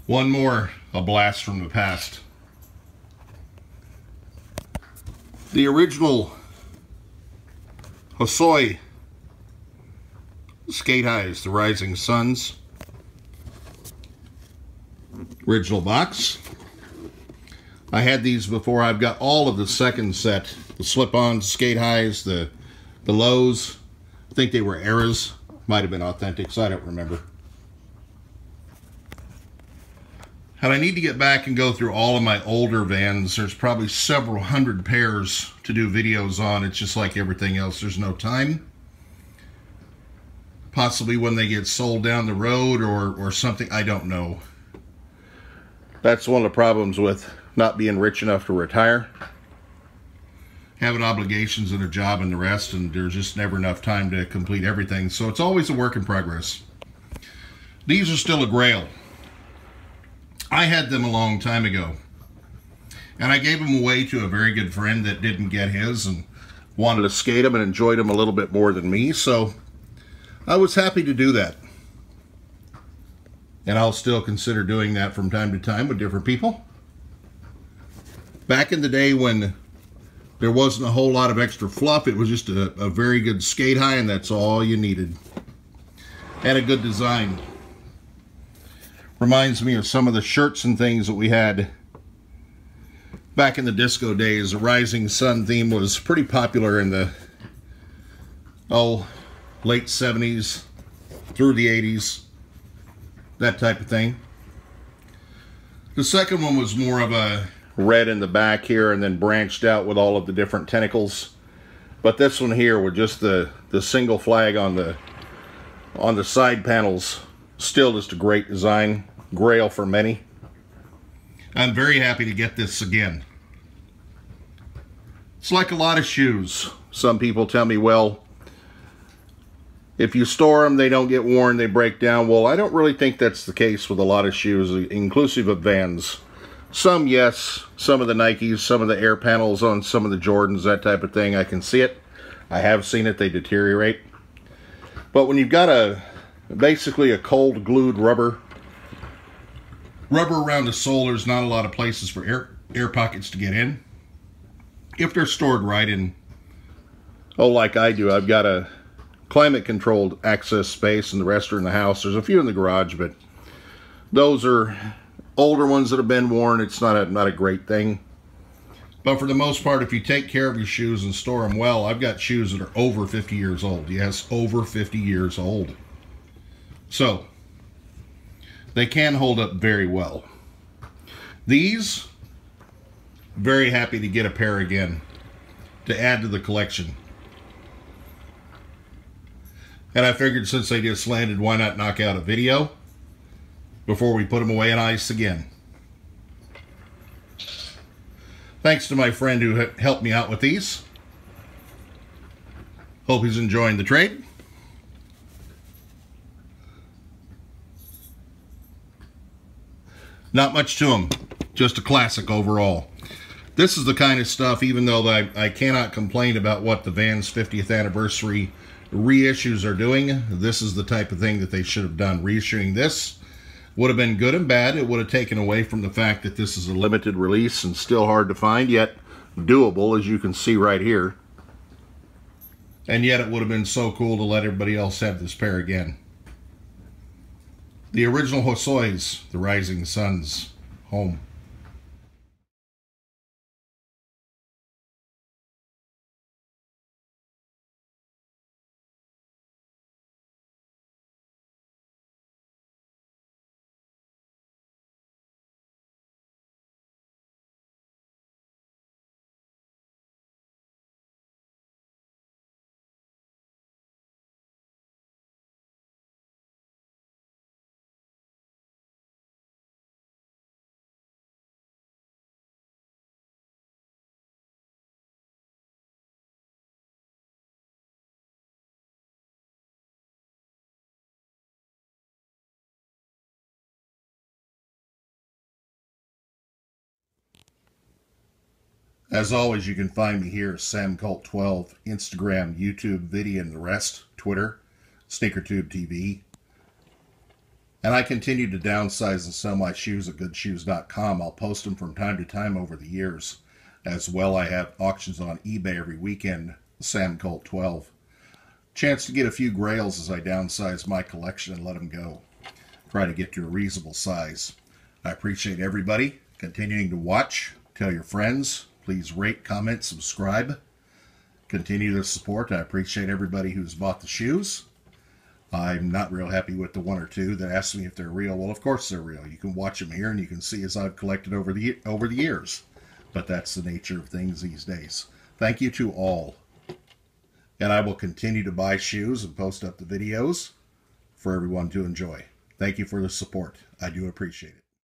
One more, a blast from the past. The original Hosoi Sk8-His, the Rising Suns. Original box. I had these before. I've got all of the second set. The slip-ons, Sk8-His, the lows. I think they were eras. Might have been authentics. I don't remember. And I need to get back and go through all of my older Vans. There's probably several hundred pairs to do videos on. It's just like everything else. There's no time. Possibly when they get sold down the road or something. I don't know. That's one of the problems with not being rich enough to retire. Having obligations and a job and the rest, and there's just never enough time to complete everything. So it's always a work in progress. These are still a grail. I had them a long time ago, and I gave them away to a very good friend that didn't get his and wanted to skate them and enjoyed them a little bit more than me, so I was happy to do that. And I'll still consider doing that from time to time with different people. Back in the day when there wasn't a whole lot of extra fluff, it was just a very good Sk8-Hi, and that's all you needed. And a good design. Reminds me of some of the shirts and things that we had back in the disco days. The Rising Sun theme was pretty popular in the late 70s through the 80s, that type of thing. The second one was more of a red in the back here and then branched out with all of the different tentacles. But this one here with just the single flag on the side panels, still just a great design. Grail for many. I'm very happy to get this again. It's like a lot of shoes. Some people tell me, well, if you store them, they don't get worn, they break down. Well, I don't really think that's the case with a lot of shoes, inclusive of Vans. Some, yes. Some of the Nikes, some of the air panels on some of the Jordans, that type of thing, I can see it. I have seen it, they deteriorate. But when you've got basically a cold glued rubber around the sole, there's not a lot of places for air pockets to get in. If they're stored right in, like I do, I've got a climate controlled access space and the rest are in the house. There's a few in the garage, but those are older ones that have been worn. It's not a great thing. But for the most part, if you take care of your shoes and store them well, I've got shoes that are over 50 years old. Yes, over 50 years old. So they can hold up very well. These, very happy to get a pair again to add to the collection. And I figured since they just landed, why not knock out a video before we put them away in ice again. Thanks to my friend who helped me out with these. Hope he's enjoying the trade. Not much to them, just a classic overall. This is the kind of stuff, even though I cannot complain about what the Vans 50th anniversary reissues are doing, this is the type of thing that they should have done. Reissuing this would have been good and bad. It would have taken away from the fact that this is a limited release and still hard to find, yet doable, as you can see right here. And yet it would have been so cool to let everybody else have this pair again. The original Hosois, the Rising Suns, home. As always, you can find me here, SamCult12, Instagram, YouTube, Video, and the rest, Twitter, SneakerTube TV. And I continue to downsize and sell my shoes at goodshoes.com. I'll post them from time to time over the years. As well, I have auctions on eBay every weekend, Sam Colt 12. Chance to get a few grails as I downsize my collection and let them go. Try to get to a reasonable size. I appreciate everybody continuing to watch. Tell your friends. Please rate, comment, subscribe. Continue to support. I appreciate everybody who's bought the shoes. I'm not real happy with the one or two that asked me if they're real. Well, of course they're real. You can watch them here and you can see as I've collected over the years. But that's the nature of things these days. Thank you to all. And I will continue to buy shoes and post up the videos for everyone to enjoy. Thank you for the support. I do appreciate it.